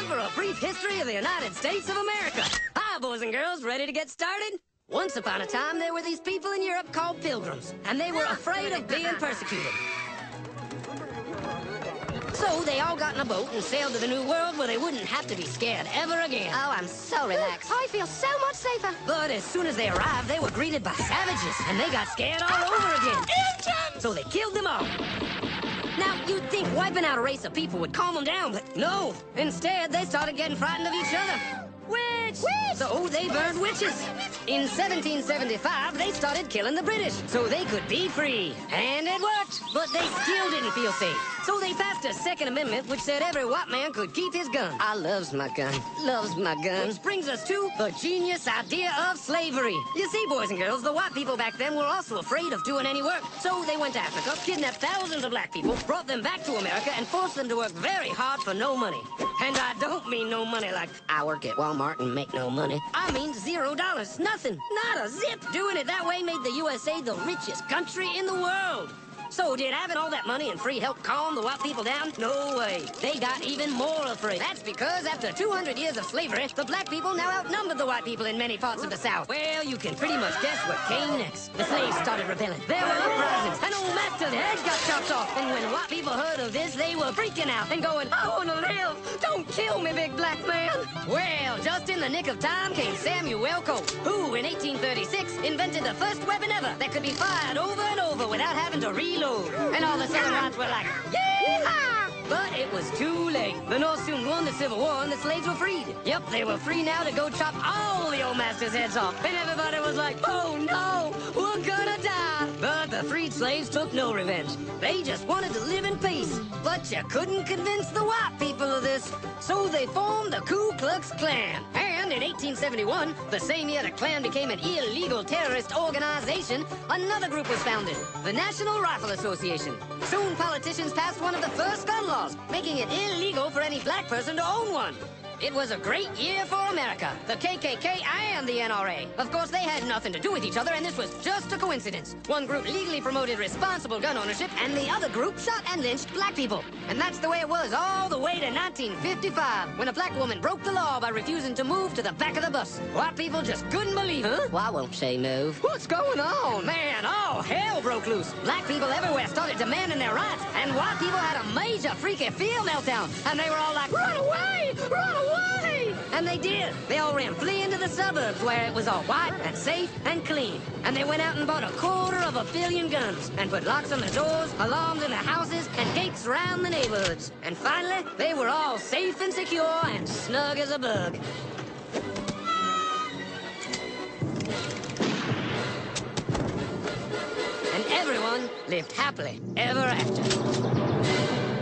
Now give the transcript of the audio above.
for a brief history of the United States of America. Hi, boys and girls, ready to get started? Once upon a time, there were these people in Europe called pilgrims, and they were afraid of being persecuted. So they all got in a boat and sailed to the New World where they wouldn't have to be scared ever again. Oh, I'm so relaxed. I feel so much safer. But as soon as they arrived, they were greeted by savages, and they got scared all over again. Indians! So they killed them all. Now, you'd think wiping out a race of people would calm them down, but no. Instead, they started getting frightened of each other. Witch! So they burned witches. In 1775, they started killing the British so they could be free. And it worked, but they still didn't feel safe. So they passed a Second Amendment which said every white man could keep his gun. I loves my gun. Loves my gun. Which brings us to the genius idea of slavery. You see, boys and girls, the white people back then were also afraid of doing any work. So they went to Africa, kidnapped thousands of black people, brought them back to America, and forced them to work very hard for no money. And I don't mean no money like I work at Walmart and make no money. I mean $0. Nothing. Not a zip. Doing it that way made the USA the richest country in the world. So did having all that money and free help calm the white people down? No way. They got even more afraid. That's because after 200 years of slavery, the black people now outnumbered the white people in many parts of the South. Well, you can pretty much guess what came next. The slaves started rebelling. There were uprisings. An old master's head got chopped off. And when white people heard of this, they were freaking out and going, I want to live. Don't kill me, big black man. Well, just in the nick of time came Samuel Colt, who in 1836 invented the first weapon ever that could be fired over and over without having to reload. And all the Southern whites were like, yeehaw! But it was too late. The North soon won the Civil War and the slaves were freed. Yep, they were free now to go chop all the old masters' heads off. And everybody was like, oh no, we're gonna die. But the freed slaves took no revenge. They just wanted to live in peace. But you couldn't convince the white people of this. So they formed the Ku Klux Klan. And in 1871, the same year the Klan became an illegal terrorist organization, another group was founded, the National Rifle Association. Soon politicians passed one of the first gun laws, making it illegal for any black person to own one. It was a great year for America, the KKK and the NRA. Of course, they had nothing to do with each other, and this was just a coincidence. One group legally promoted responsible gun ownership, and the other group shot and lynched black people. And that's the way it was all the way to 1955, when a black woman broke the law by refusing to move to the back of the bus. White people just couldn't believe it. Well, I won't say move. What's going on? Man, all hell broke loose. Black people everywhere started demanding their rights, and white people had a major freaky fear meltdown, and they were all like, run away! Run away! And they did. They all ran fleeing to the suburbs where it was all white and safe and clean. And they went out and bought 250 million guns and put locks on the doors, alarms in the houses, and gates around the neighborhoods. And finally, they were all safe and secure and snug as a bug. And everyone lived happily ever after.